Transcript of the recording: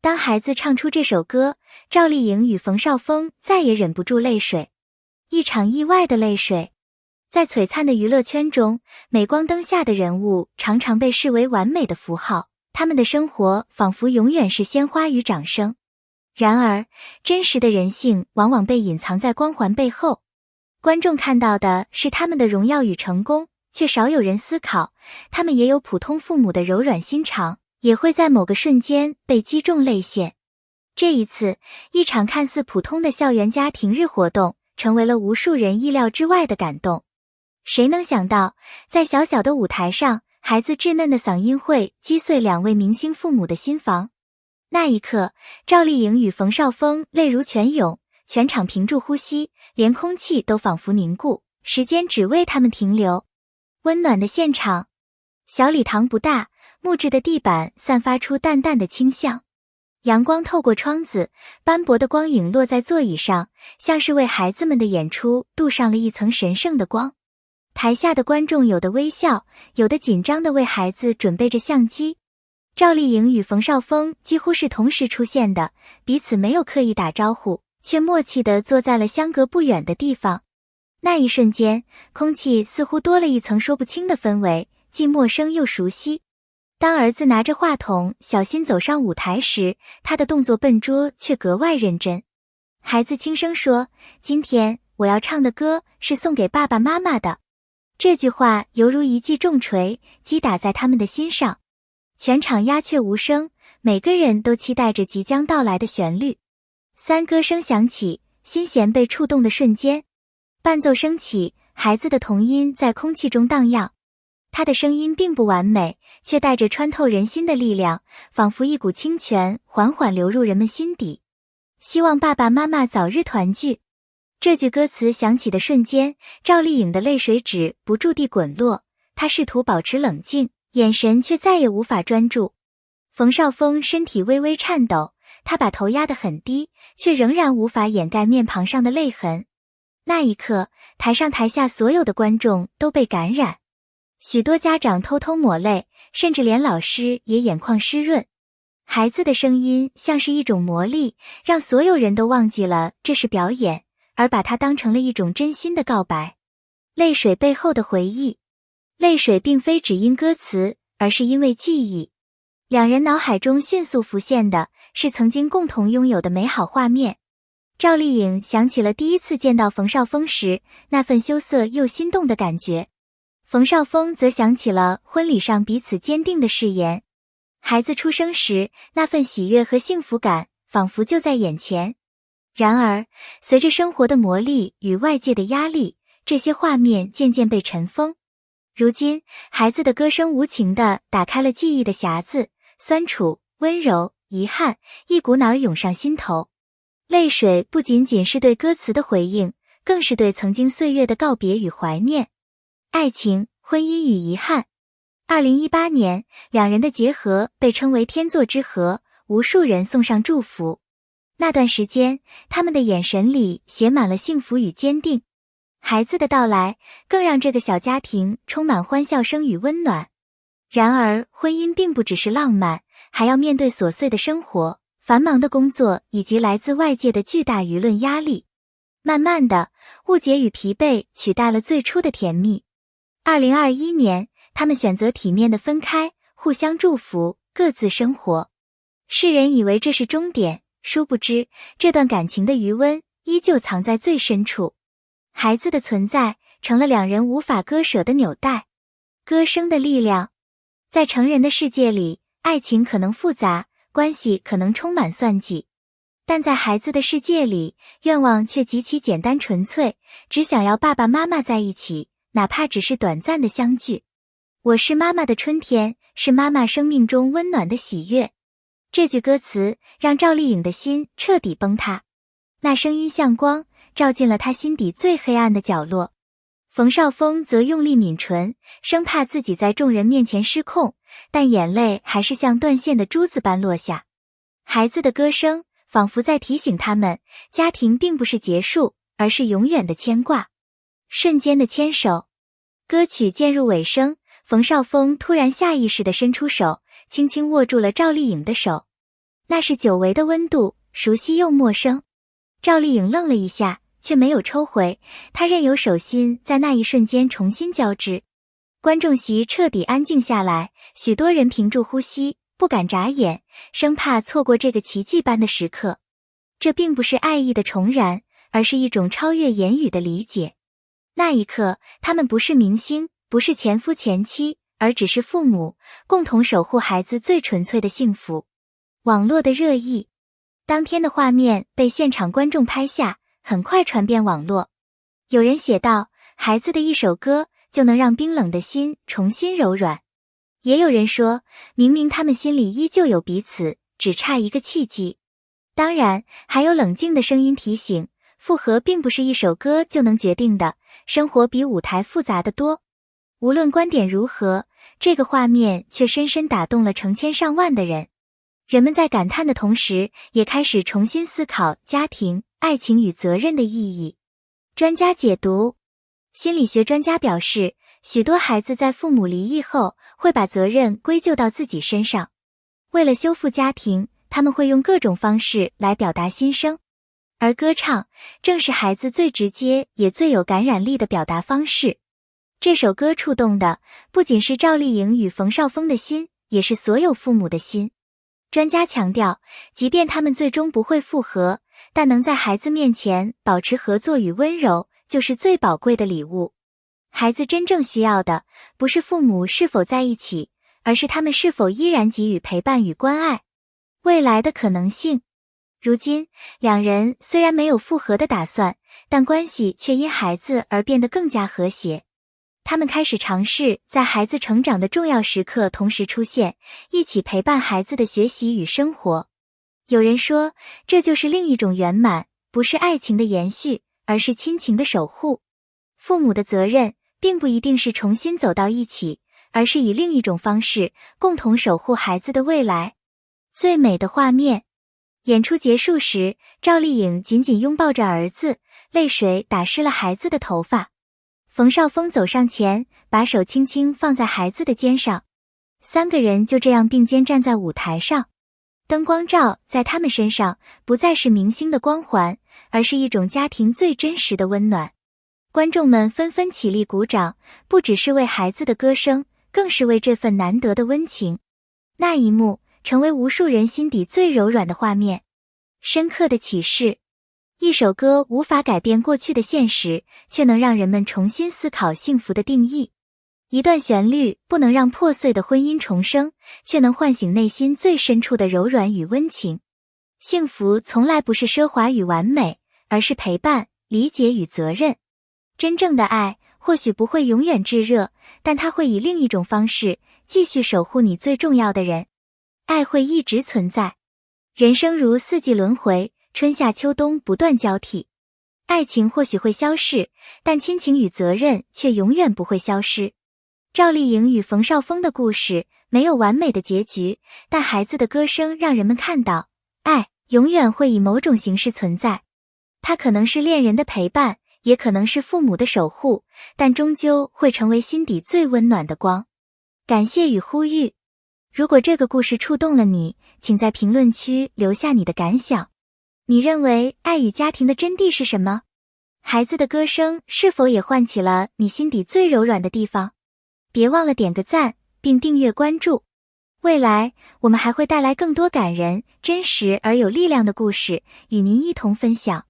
当孩子唱出这首歌，赵丽颖与冯绍峰再也忍不住泪水，一场意外的泪水。在璀璨的娱乐圈中，镁光灯下的人物常常被视为完美的符号，他们的生活仿佛永远是鲜花与掌声。然而，真实的人性往往被隐藏在光环背后，观众看到的是他们的荣耀与成功，却少有人思考，他们也有普通父母的柔软心肠，也会在某个瞬间被击中泪腺。这一次，一场看似普通的校园家庭日活动，成为了无数人意料之外的感动。谁能想到，在小小的舞台上，孩子稚嫩的嗓音会击碎两位明星父母的心房。那一刻，赵丽颖与冯绍峰泪如泉涌，全场屏住呼吸，连空气都仿佛凝固，时间只为他们停留。温暖的现场，小礼堂不大，木质的地板散发出淡淡的清香。阳光透过窗子，斑驳的光影落在座椅上，像是为孩子们的演出镀上了一层神圣的光。台下的观众有的微笑，有的紧张地为孩子准备着相机。赵丽颖与冯绍峰几乎是同时出现的，彼此没有刻意打招呼，却默契地坐在了相隔不远的地方。那一瞬间，空气似乎多了一层说不清的氛围，既陌生又熟悉。当儿子拿着话筒小心走上舞台时，他的动作笨拙却格外认真。孩子轻声说：“今天我要唱的歌是送给爸爸妈妈的。”这句话犹如一记重锤，击打在他们的心上。全场鸦雀无声，每个人都期待着即将到来的旋律。三歌声响起，心弦被触动的瞬间，伴奏升起，孩子的童音在空气中荡漾。他的声音并不完美，却带着穿透人心的力量，仿佛一股清泉缓缓流入人们心底。希望爸爸妈妈早日团聚。这句歌词响起的瞬间，赵丽颖的泪水止不住地滚落，她试图保持冷静，眼神却再也无法专注。冯绍峰身体微微颤抖，他把头压得很低，却仍然无法掩盖面庞上的泪痕。那一刻，台上台下所有的观众都被感染，许多家长偷偷抹泪，甚至连老师也眼眶湿润。孩子的声音像是一种魔力，让所有人都忘记了这是表演，而把它当成了一种真心的告白。泪水背后的回忆，泪水并非只因歌词，而是因为记忆。两人脑海中迅速浮现的是曾经共同拥有的美好画面。赵丽颖想起了第一次见到冯绍峰时那份羞涩又心动的感觉，冯绍峰则想起了婚礼上彼此坚定的誓言。孩子出生时那份喜悦和幸福感仿佛就在眼前。然而，随着生活的磨砺与外界的压力，这些画面渐渐被尘封。如今，孩子的歌声无情地打开了记忆的匣子，酸楚、温柔、遗憾，一股脑儿涌上心头。泪水不仅仅是对歌词的回应，更是对曾经岁月的告别与怀念。爱情、婚姻与遗憾。2018年，两人的结合被称为天作之合，无数人送上祝福。那段时间，他们的眼神里写满了幸福与坚定。孩子的到来，更让这个小家庭充满欢笑声与温暖。然而，婚姻并不只是浪漫，还要面对琐碎的生活、繁忙的工作以及来自外界的巨大舆论压力。慢慢的，误解与疲惫取代了最初的甜蜜。2021年，他们选择体面的分开，互相祝福，各自生活。世人以为这是终点，殊不知，这段感情的余温依旧藏在最深处。孩子的存在成了两人无法割舍的纽带。歌声的力量。在成人的世界里，爱情可能复杂，关系可能充满算计。但在孩子的世界里，愿望却极其简单纯粹，只想要爸爸妈妈在一起，哪怕只是短暂的相聚。我是妈妈的春天，是妈妈生命中温暖的喜悦。这句歌词让赵丽颖的心彻底崩塌，那声音像光，照进了她心底最黑暗的角落。冯绍峰则用力抿唇，生怕自己在众人面前失控，但眼泪还是像断线的珠子般落下。孩子的歌声仿佛在提醒他们，家庭并不是结束，而是永远的牵挂。瞬间的牵手。歌曲渐入尾声，冯绍峰突然下意识地伸出手，轻轻握住了赵丽颖的手。那是久违的温度，熟悉又陌生。赵丽颖愣了一下，却没有抽回，她任由手心在那一瞬间重新交织。观众席彻底安静下来，许多人屏住呼吸，不敢眨眼，生怕错过这个奇迹般的时刻。这并不是爱意的重燃，而是一种超越言语的理解。那一刻，他们不是明星，不是前夫前妻，而只是父母，共同守护孩子最纯粹的幸福。网络的热议，当天的画面被现场观众拍下，很快传遍网络。有人写道，孩子的一首歌就能让冰冷的心重新柔软。也有人说，明明他们心里依旧有彼此，只差一个契机。当然，还有冷静的声音提醒，复合并不是一首歌就能决定的，生活比舞台复杂得多。无论观点如何，这个画面却深深打动了成千上万的人。人们在感叹的同时，也开始重新思考家庭、爱情与责任的意义。专家解读，心理学专家表示，许多孩子在父母离异后，会把责任归咎到自己身上。为了修复家庭，他们会用各种方式来表达心声，而歌唱正是孩子最直接也最有感染力的表达方式。这首歌触动的不仅是赵丽颖与冯绍峰的心，也是所有父母的心。专家强调，即便他们最终不会复合，但能在孩子面前保持合作与温柔，就是最宝贵的礼物。孩子真正需要的，不是父母是否在一起，而是他们是否依然给予陪伴与关爱。未来的可能性，如今两人虽然没有复合的打算，但关系却因孩子而变得更加和谐。他们开始尝试在孩子成长的重要时刻同时出现，一起陪伴孩子的学习与生活。有人说，这就是另一种圆满，不是爱情的延续，而是亲情的守护。父母的责任并不一定是重新走到一起，而是以另一种方式共同守护孩子的未来。最美的画面，演出结束时，赵丽颖紧紧拥抱着儿子，泪水打湿了孩子的头发。冯绍峰走上前，把手轻轻放在孩子的肩上，三个人就这样并肩站在舞台上。灯光照在他们身上，不再是明星的光环，而是一种家庭最真实的温暖。观众们纷纷起立鼓掌，不只是为孩子的歌声，更是为这份难得的温情。那一幕成为无数人心底最柔软的画面。深刻的启示，一首歌无法改变过去的现实，却能让人们重新思考幸福的定义。一段旋律不能让破碎的婚姻重生，却能唤醒内心最深处的柔软与温情。幸福从来不是奢华与完美，而是陪伴、理解与责任。真正的爱或许不会永远炙热，但它会以另一种方式继续守护你最重要的人。爱会一直存在。人生如四季轮回，春夏秋冬不断交替。爱情或许会消逝，但亲情与责任却永远不会消失。赵丽颖与冯绍峰的故事没有完美的结局，但孩子的歌声让人们看到，爱永远会以某种形式存在。它可能是恋人的陪伴，也可能是父母的守护，但终究会成为心底最温暖的光。感谢与呼吁，如果这个故事触动了你，请在评论区留下你的感想。你认为爱与家庭的真谛是什么？孩子的歌声是否也唤起了你心底最柔软的地方？别忘了点个赞，并订阅关注。未来我们还会带来更多感人、真实而有力量的故事，与您一同分享。